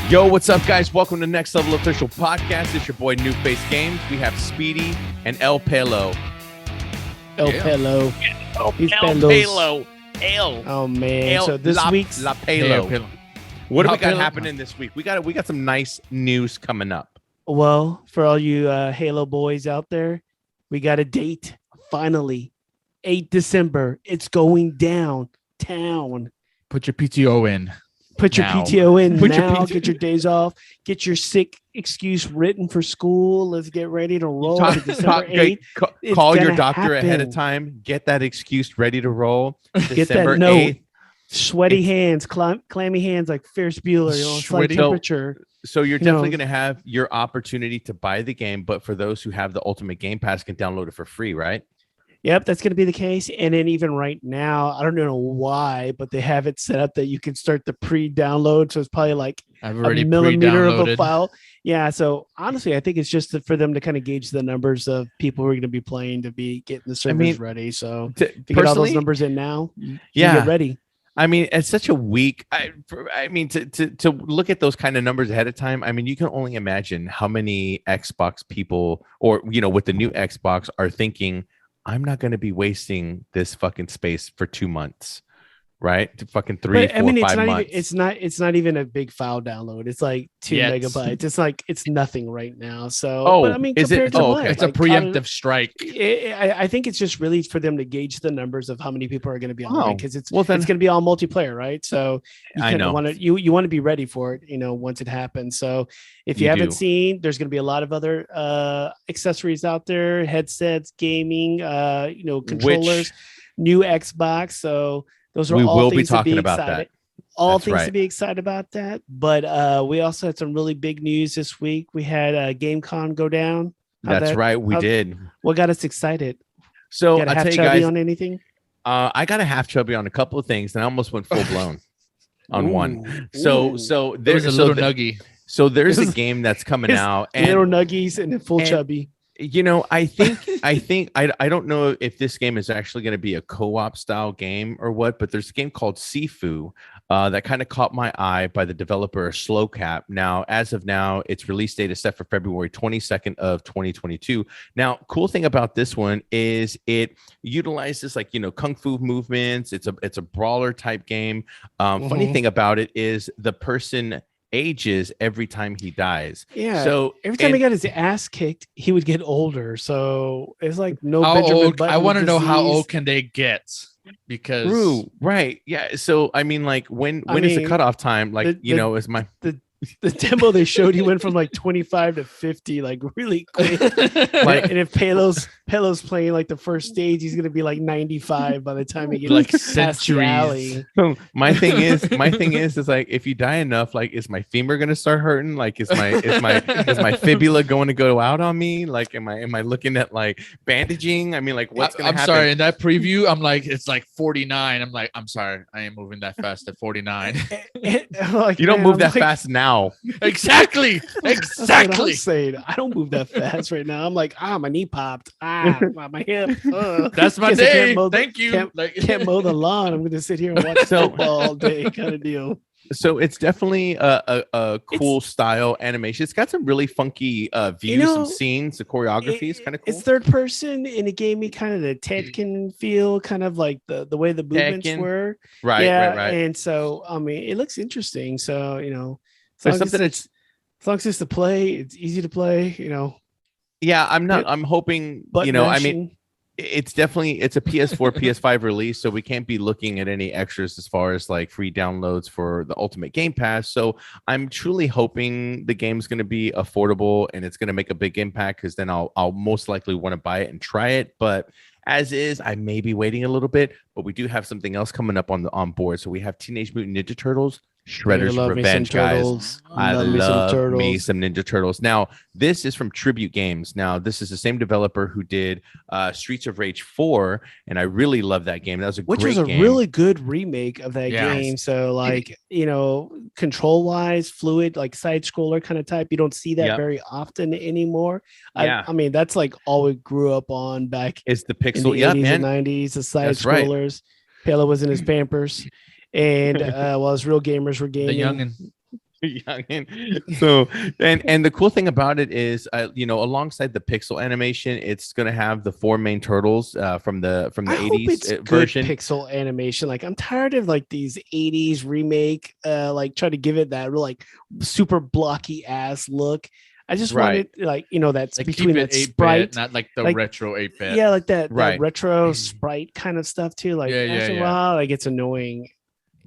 Yo, what's up, guys? Welcome to Next Level Official Podcast. It's your boy, New Face Games. We have Speedy and El Pelo. Pelo. He's Pelo. Oh, man. So this week's... La Pelo. What do we got happening this week? We got some nice news coming up. Well, for all you Halo boys out there, we got a date. Finally. 8 December. It's going downtown. Put your PTO in. Put your now. PTO in Put your now. PTO. Get your days off. Get your sick excuse written for school. Let's get ready to roll. to December 8th. Call your gonna doctor ahead of happen. time. Get that excuse ready to roll. Get December that note. 8th. Sweaty hands, clammy hands like Ferris Bueller. You know, it's like Sweaty. temperature. So you're You know. definitely going to have your opportunity to buy the game, but for those who have the Ultimate Game Pass, can download it for free, right? Yep, that's going to be the case. And then even right now, I don't know why, but they have it set up that you can start the pre-download. So it's probably like I've a already millimeter of a pre-downloaded. file. Yeah. So honestly, I think it's just for them to kind of gauge the numbers of people who are going to be playing to be getting the servers ready. So if you get all those numbers in now, you get ready. I mean, it's such a week. To look at those kind of numbers ahead of time. I mean, you can only imagine how many Xbox people, or with the new Xbox, are thinking, I'm not going to be wasting this fucking space for 2 months, right? To fucking 3, 4, 5 months. It's not even a big file download. It's like 2 megabytes. It's like it's nothing right now. So, Oh, I mean, is it? compared to Oh, what? okay. It's a Like, preemptive strike. I think it's just really for them to gauge the numbers of how many people are going to be online because it's well, then- it's going to be all multiplayer, right? So you I kind know. of want to you want to be ready for it, once it happens. So if you You haven't do. seen, there's going to be a lot of other accessories out there, headsets, gaming, controllers, new Xbox. So those are We all will be things to talking be about excited. that. All That's things right. to be excited about that. But we also had some really big news this week. We had GameCon go down. That's right. We how- did. What got us excited? So Got a I'll half tell you chubby guys, on anything? I got a half chubby on a couple of things, and I almost went full blown on one. Ooh. So There's a little nuggy. So there's a game that's coming His out, Little and nuggies and full and- chubby. I think I don't know if this game is actually going to be a co-op style game or what, but there's a game called Sifu that kind of caught my eye by the developer Slowcap. Now, as of now, its release date is set for February 22nd of 2022. Now, cool thing about this one is it utilizes kung fu movements. It's a brawler type game. Funny thing about it is the person ages every time he dies. Yeah. So Every time he got his ass kicked, he would get older. So it's like no How Benjamin old? Button I want to know how disease. old can they get? Because True, right? Yeah. So I mean, when is the cutoff time? Is my The demo they showed, he went from like 25 to 50, like really quick. And if Pelo's playing like the first stage, he's gonna be like 95 by the time he gets Like past the centuries. alley. my thing is like, if you die enough, like, is my femur gonna start hurting? Like, is my fibula going to go out on me? Like, am I looking at like bandaging? I mean, like, what's gonna I'm happen? sorry. In that preview, I'm like, it's like 49. I'm like, I'm sorry, I ain't moving that fast at 49. Like, You don't man, move I'm that like, fast now. Exactly. That's what I'm saying. I don't move that fast right now. I'm like, my knee popped. My hip. That's my Guess I can't day. mow the- Thank you. Can't mow the lawn. I'm gonna sit here and watch football all day, kind of deal. So it's definitely a cool style animation. It's got some really funky views, some scenes. The choreography is kind of cool. It's third person, and it gave me kind of the Tekken feel, kind of like the way the movements Tekken. were. Right. And so, I mean, it looks interesting. So, There's as something as long as it's to play, it's easy to play. Yeah, I'm hoping. But I mean, it's a PS4, PS5 release, so we can't be looking at any extras as far as like free downloads for the Ultimate Game Pass. So I'm truly hoping the game's going to be affordable and it's going to make a big impact, because then I'll most likely want to buy it and try it. But as is, I may be waiting a little bit, but we do have something else coming up on board. So we have Teenage Mutant Ninja Turtles Shredder's Revenge, guys. I love me some Ninja Turtles. Now, this is from Tribute Games. Now, this is the same developer who did Streets of Rage 4, and I really love that game. That was Which was a really good remake of that game. So, like, control-wise, fluid, like side-scroller kind of type. You don't see that very often anymore. I mean, that's like all we grew up on back it's the pixel, in the 80s and 90s, the side-scrollers. Pele was in his Pampers. And while his real gamers were gaming, the youngin. So and the cool thing about it is, alongside the pixel animation, it's gonna have the four main turtles from the I hope 80s it's good version. pixel animation. Like I'm tired of like these 80s remake, like try to give it that real like super blocky ass look. I just want it like that's like between that 8-bit, sprite, not like the like, retro 8-bit. yeah, like that Right. retro sprite kind of stuff too. Like after a while, like it's annoying.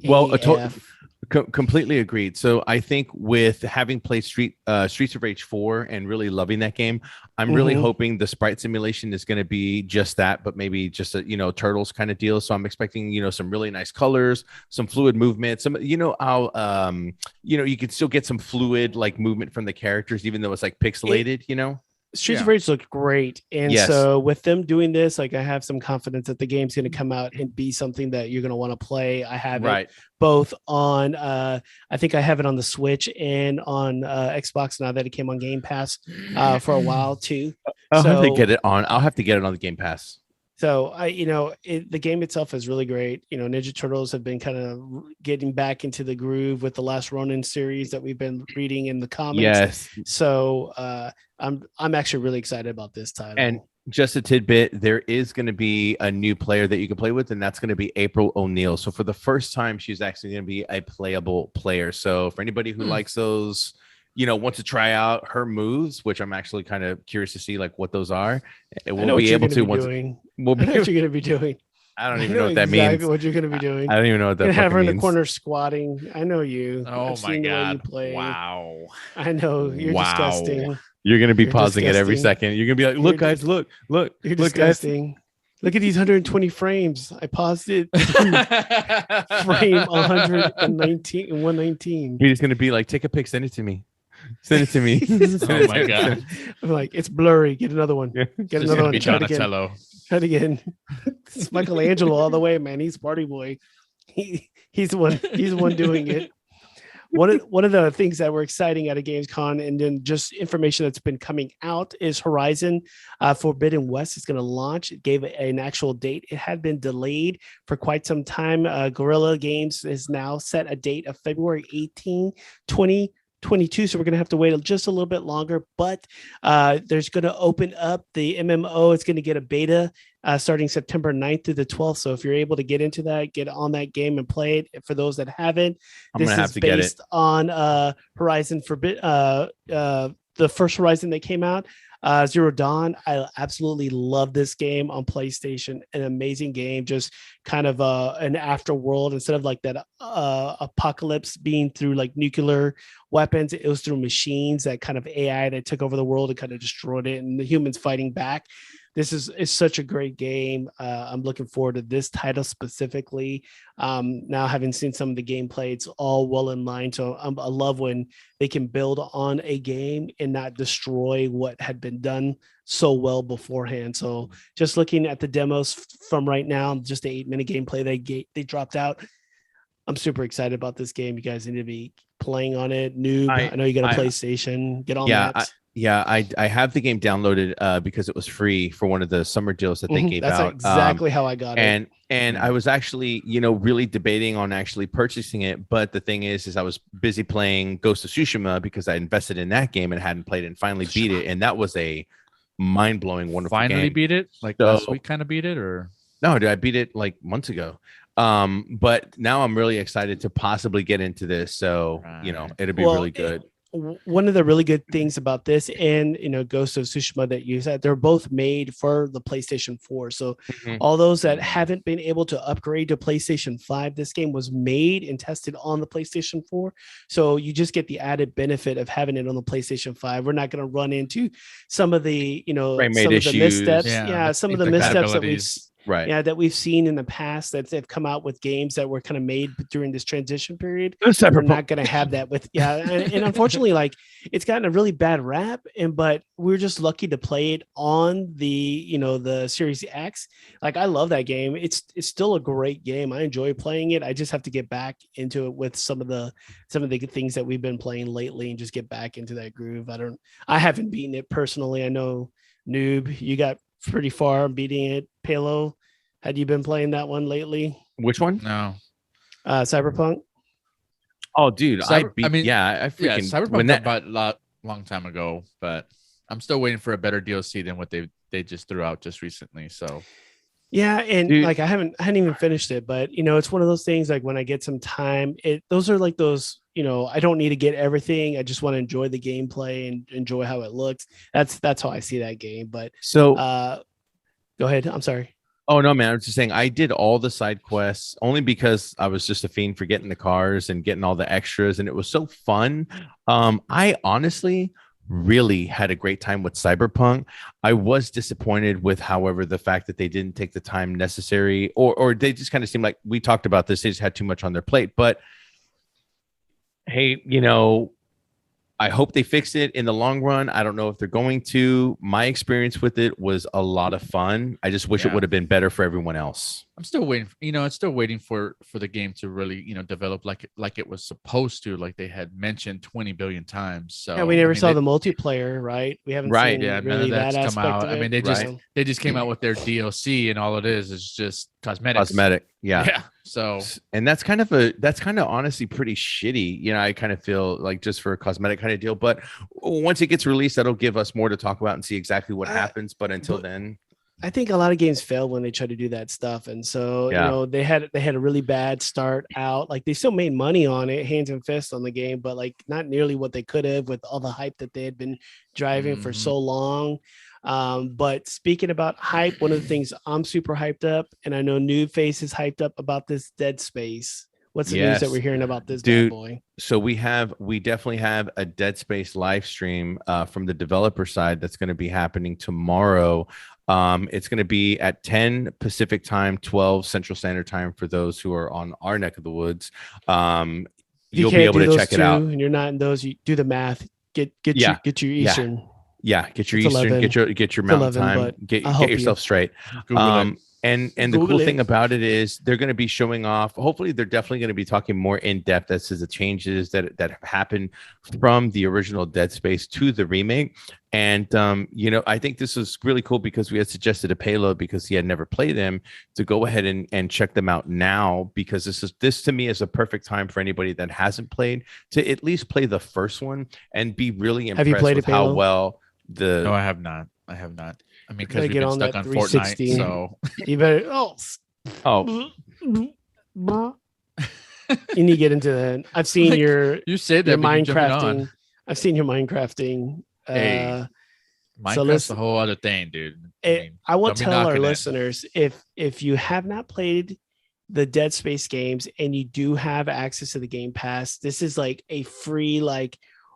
Well, AF. Completely agreed. So I think with having played Streets of Rage 4 and really loving that game, I'm really hoping the sprite simulation is going to be just that, but maybe just a turtles kind of deal. So I'm expecting some really nice colors, some fluid movement, some how you can still get some fluid like movement from the characters even though it's like pixelated. Streets of Rage looked great. And so with them doing this, like I have some confidence that the game's going to come out and be something that you're going to want to play. I have it both on, I think I have it on the Switch and on Xbox now that it came on Game Pass for a while too. I'll have to get it on the Game Pass. So the game itself is really great. Ninja Turtles have been kind of getting back into the groove with the Last Ronin series that we've been reading in the comics. Yes. So I'm actually really excited about this title. And just a tidbit, there is going to be a new player that you can play with, and that's going to be April O'Neil. So for the first time, she's actually going to be a playable player. So for anybody who likes those, wants to try out her moves, which I'm actually kind of curious to see like what those are. We'll be able to once we'll be what you're going to be doing. I don't even know what that means. What you're going to be doing. I don't even know what that means. Have her in the corner squatting. I know you. Oh I've my seen God. The way you play. Wow. I know you're disgusting. You're going to be pausing it every second. You're going to be like, look, guys, look. You're disgusting. Guys. Look at these 120 frames. I paused it. Frame 119 and 119. He's going to be like, take a pic, send it to me. Send it to me. Oh my God. I'm like, it's blurry. Get another one. Get another one. Try it again. It's Michelangelo all the way, man. He's party boy. He's the one. He's the one doing it. One of the things that were exciting at a Gamescom, and then just information that's been coming out, is Horizon Forbidden West is going to launch. It gave an actual date. It had been delayed for quite some time. Guerrilla Games has now set a date of February 18, 2022. So we're going to have to wait just a little bit longer, but there's going to open up the MMO. It's going to get a beta starting September 9th through the 12th. So if you're able to get into that, get on that game and play it. For those that haven't, this is based on Horizon Forbidden, the first Horizon that came out. Zero Dawn. I absolutely love this game on PlayStation. An amazing game, just kind of an afterworld. Instead of like that apocalypse being through like nuclear weapons, it was through machines, that kind of AI that took over the world and kind of destroyed it, and the humans fighting back. This is such a great game. I'm looking forward to this title specifically. Now, having seen some of the gameplay, it's all well in line. So I love when they can build on a game and not destroy what had been done so well beforehand. So just looking at the demos from right now, just the 8-minute gameplay they dropped out, I'm super excited about this game. You guys need to be playing on it. Noob, I know you got a PlayStation. Get on that. I have the game downloaded because it was free for one of the summer deals that they gave out. That's exactly how I got it. And I was actually, really debating on actually purchasing it. But the thing is I was busy playing Ghost of Tsushima because I invested in that game and hadn't played it and finally beat it. And that was a mind-blowing, wonderful game. Finally beat it? Like last week kind of beat it? Or no, dude, I beat it like months ago. But now I'm really excited to possibly get into this. So, it'll be really good. One of the really good things about this and Ghost of Tsushima that you said, they're both made for the PlayStation 4. So all those that haven't been able to upgrade to PlayStation 5, this game was made and tested on the PlayStation 4. So you just get the added benefit of having it on the Playstation 5. We're not going to run into some of the some of the missteps. Some of the missteps that we've seen in the past that they've come out with games that were kind of made during this transition period. We're not going to have that with and unfortunately, like, it's gotten a really bad rap, but we're just lucky to play it on the the Series X. Like, I love that game. It's still a great game. I enjoy playing it. I just have to get back into it with some of the things that we've been playing lately and just get back into that groove. I haven't beaten it personally. I know, Noob, you got pretty far beating it. Palo, had you been playing that one lately? Which one? No. Cyberpunk. Oh, dude, I freaking Cyberpunk about a long time ago, but I'm still waiting for a better DLC than what they just threw out just recently. So yeah, and dude, like I hadn't even finished it, but it's one of those things like when I get some time, those are like those, I don't need to get everything. I just want to enjoy the gameplay and enjoy how it looks. That's how I see that game. But so go ahead. I'm sorry. Oh no, man! I was just saying I did all the side quests only because I was just a fiend for getting the cars and getting all the extras, and it was so fun. I honestly really had a great time with Cyberpunk. I was disappointed with, however, the fact that they didn't take the time necessary, or they just kind of seemed like, we talked about this, they just had too much on their plate. But hey, I hope they fix it in the long run. I don't know if they're going to. My experience with it was a lot of fun. I just wish it would have been better for everyone else. I'm still waiting. I'm still waiting for the game to really, develop like it was supposed to, like they had mentioned 20 billion times. So yeah, we never saw the multiplayer, right? We haven't seen really none of that come out. I mean, they just came out with their DLC, and all it is just cosmetic. Yeah. So, and that's kind of honestly pretty shitty. I kind of feel like just for a cosmetic kind of deal. But once it gets released, that'll give us more to talk about and see exactly what happens. But until then. I think a lot of games fail when they try to do that stuff. And so, they had a really bad start out. Like they still made money on it, hands and fists on the game, but like not nearly what they could have with all the hype that they had been driving for so long. But speaking about hype, one of the things I'm super hyped up, and I know New Face is hyped up about this Dead Space. What's the news that we're hearing about this bad boy? So we definitely have a Dead Space live stream from the developer side that's going to be happening tomorrow. It's going to be at 10 Pacific time, 12 Central Standard Time for those who are on our neck of the woods. You'll be able to check it out. And you're not in those. You do the math. Get your Eastern. Yeah, get your Eastern. 11. Get your Mountain 11, time. Get yourself straight. And the cool thing about it is they're going to be showing off. Hopefully, they're definitely going to be talking more in depth as to the changes that have happened from the original Dead Space to the remake. And I think this was really cool because we had suggested a payload because he had never played them to go ahead and check them out now, because this to me is a perfect time for anybody that hasn't played to at least play the first one and be really impressed with how well the. No, I have not. I mean, because we've been stuck on Fortnite, so you better. You need to get into that. I've seen you said that Minecrafting. I've seen your Minecrafting. Minecraft's a whole other thing, dude. I will tell our listeners if you have not played the Dead Space games and you do have access to the Game Pass, this is like a free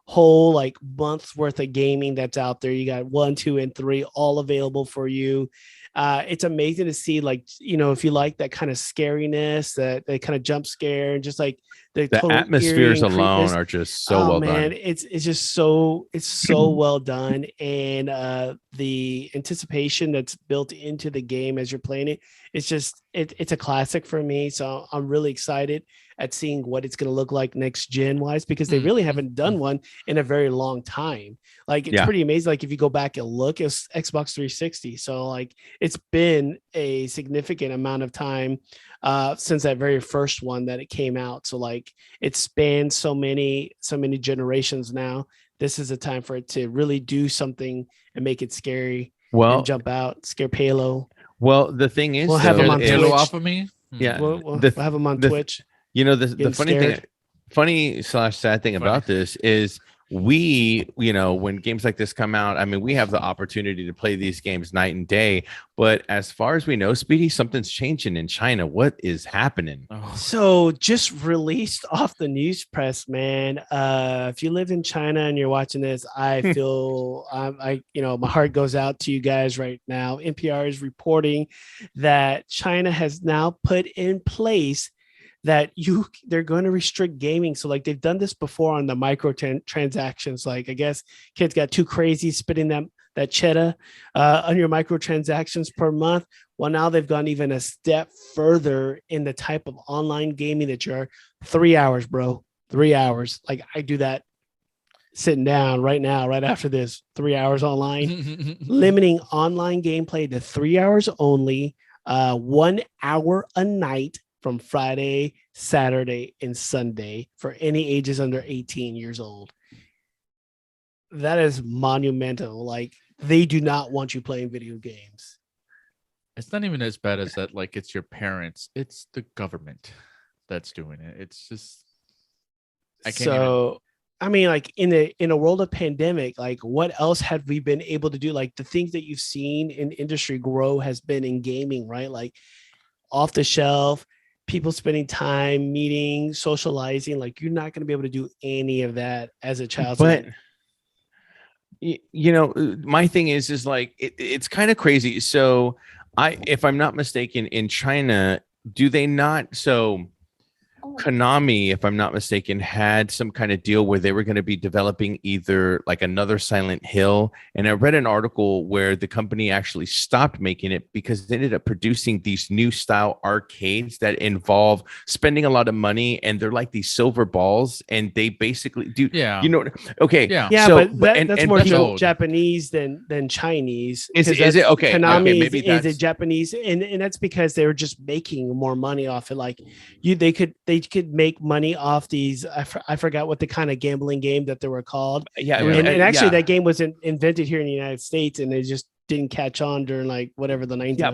whole month's worth of gaming that's out there. You got 1, 2, and 3 all available for you. It's amazing to see, if you like that kind of scariness, that kind of jump scare, and just like the atmospheres alone are just so well done. It's just so well done, and the anticipation that's built into the game as you're playing it, it's a classic for me. So I'm really excited at seeing what it's going to look like next gen wise, because they really haven't done one in a very long time. It's pretty amazing. Like if you go back and look, it was Xbox 360. So it's been a significant amount of time since that very first one that it came out. So it spans so many generations now. This is a time for it to really do something and make it scary. And jump out, scare Palo. Well, the thing is, we'll have him on Twitch. Off of me. Yeah, we'll have him on Twitch. The funny/sad thing about this is when games like this come out, I mean, we have the opportunity to play these games night and day. But as far as we know, Speedy, something's changing in China. What is happening? So just released off the news press, man. If you live in China and you're watching this, I feel my heart goes out to you guys right now. NPR is reporting that China has now put in place that they're going to restrict gaming. So they've done this before on the micro transactions. I guess kids got too crazy spending that cheddar on your microtransactions per month. Well, now they've gone even a step further in the type of online gaming that you're 3 hours, bro. 3 hours. I do that sitting down right now, right after this, 3 hours online, limiting online gameplay to 3 hours only, 1 hour a night, from Friday, Saturday, and Sunday for any ages under 18 years old. That is monumental. Like, they do not want you playing video games. It's not even as bad as that. Like, it's your parents. It's the government that's doing it. It's just, I can't even. I mean, like, in a world of pandemic, like, what else have we been able to do? Like, the things that you've seen in industry grow has been in gaming, right? Like, off the shelf, people spending time meeting, socializing. Like, you're not going to be able to do any of that as a child. But you know, my thing is like it's kind of crazy. So if I'm not mistaken, in China, do they not? So Konami, if I'm not mistaken, had some kind of deal where they were going to be developing either like another Silent Hill. And I read an article where the company actually stopped making it because they ended up producing these new style arcades that involve spending a lot of money, and they're like these silver balls, and they basically do. Yeah. You know. Okay. Yeah. So, but that's more Japanese than Chinese. Is it okay? Konami okay, maybe is it Japanese, and that's because they were just making more money off it. Like they could make money off these. I forgot what the kind of gambling game that they were called. Yeah, and actually that game was invented here in the United States, and it just didn't catch on during like whatever the 1900s. Yeah,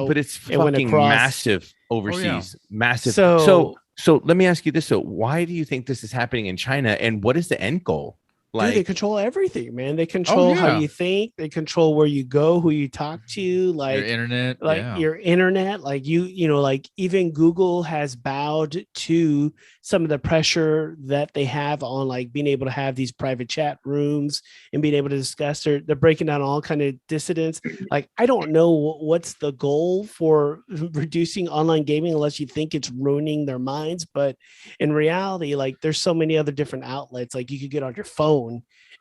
but it's fucking massive overseas, massive. So let me ask you this: so why do you think this is happening in China, and what is the end goal? Like, dude, they control everything, man. They control how you think. They control where you go, who you talk to, like your internet, your internet. Like you know, like even Google has bowed to some of the pressure that they have on like being able to have these private chat rooms and being able to discuss. They're breaking down all kind of dissidents. Like, I don't know what's the goal for reducing online gaming unless you think it's ruining their minds. But in reality, like, there's so many other different outlets. Like, you could get on your phone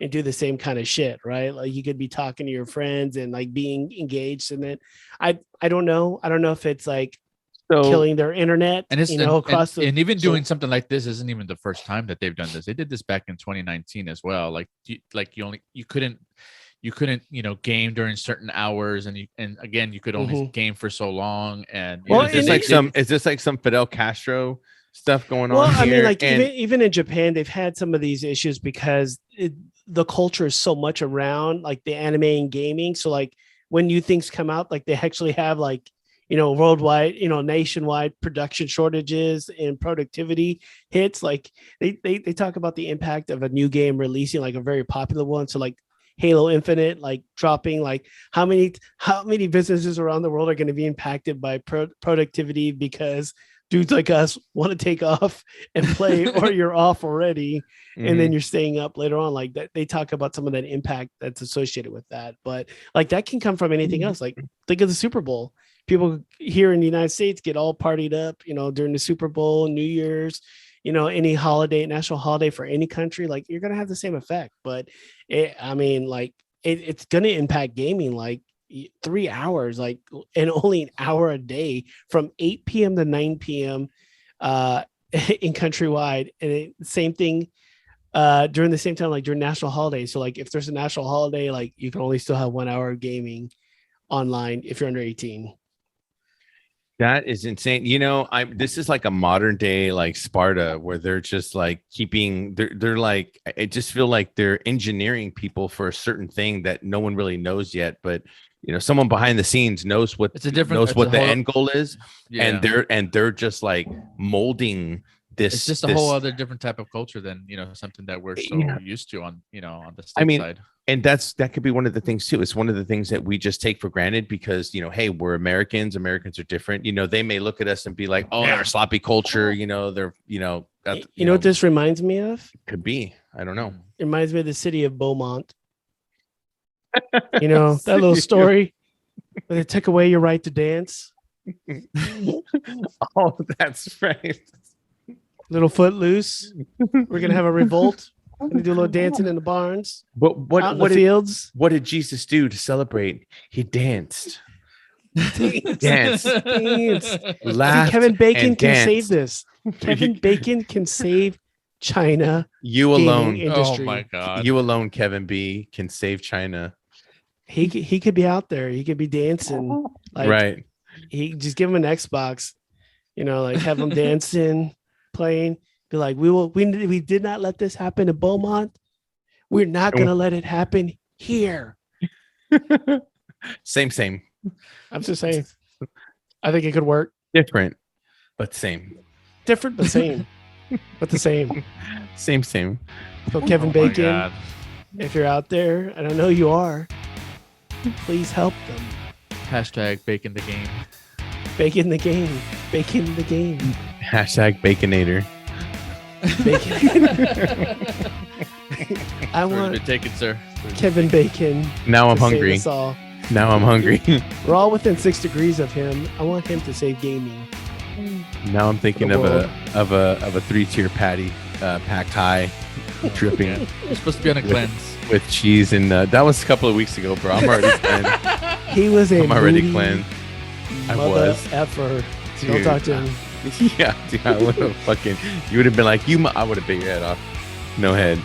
and do the same kind of shit, right? Like, you could be talking to your friends and like being engaged in it. I don't know if it's like killing their internet, and it's across and even doing something like this isn't even the first time that they've done this. They did this back in 2019 as well. Like you couldn't game during certain hours, and again you could only game for so long. And is this like some Fidel Castro stuff going on here? I mean, like, even in Japan, they've had some of these issues because the culture is so much around like the anime and gaming. So like when new things come out, like they actually have like, worldwide, nationwide production shortages and productivity hits. Like they talk about the impact of a new game releasing, like a very popular one. So like Halo Infinite, like dropping, like how many businesses around the world are going to be impacted by productivity because dudes like us want to take off and play, or you're off already, and then you're staying up later on. Like that, they talk about some of that impact that's associated with that. But like that can come from anything else. Like think of the Super Bowl. People here in the United States get all partied up, during the Super Bowl, New Year's, any holiday, national holiday for any country. Like you're gonna have the same effect. But it's gonna impact gaming. Like 3 hours, like, and only an hour a day from 8 p.m. to 9 p.m. In countrywide, and same thing during the same time, like during national holidays. So like if there's a national holiday, like you can only still have 1 hour of gaming online if you're under 18. That is insane. This is like a modern day like Sparta, where they're just like they're like, I just feel like they're engineering people for a certain thing that no one really knows yet, but someone behind the scenes knows what the end goal is, and they're just like molding this. It's just a whole other different type of culture than something that we're so used to on the state side. And that could be one of the things too. It's one of the things that we just take for granted because hey, we're Americans. Americans are different. They may look at us and be like, oh, they're a sloppy culture. They're what this reminds me of? Could be. I don't know. It reminds me of the city of Beaumont. That little story where they took away your right to dance. Oh, that's right. Little footloose. We're gonna have a revolt. We're gonna do a little dancing in the barns. But what in the fields? What did Jesus do to celebrate? He danced. Danced. Laughed. Kevin Bacon can save this. Kevin Bacon can save China. You alone. Industry. Oh my God. You alone, Kevin B, can save China. He could be out there. He could be dancing. Like, right. He just give him an Xbox, Like have them dancing, playing. Be like, we did not let this happen in Beaumont. We're not gonna let it happen here. Same. I'm just saying. I think it could work. Different, but same. Different, but same. But the same. Same. So Kevin Bacon, if you're out there, and I know you are, please help them. Hashtag Bacon the game. Bacon the game. Bacon the game. Hashtag Baconator. Bacon. I want to take it, sir. Kevin Bacon. Now I'm hungry. Now I'm hungry. We're all within 6 degrees of him. I want him to save gaming. Now I'm thinking of a 3-tier patty, packed high, dripping. Yeah. You're supposed to be on a cleanse with cheese, and that was a couple of weeks ago, bro. I'm already cleansed. He was a. I'm already cleansed. I was. Effer. Don't talk to him. Yeah, dude, I would have fucking. You would have been like, I would have bit your head off. No head.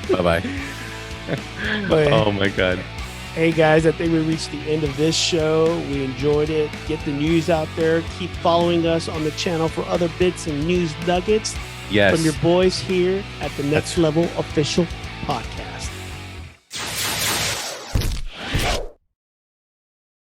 Bye bye. Oh my god. Hey guys, I think we reached the end of this show. We enjoyed it. Get the news out there. Keep following us on the channel for other bits and news nuggets. Yes. From your boys here at the Next Level Official Podcast.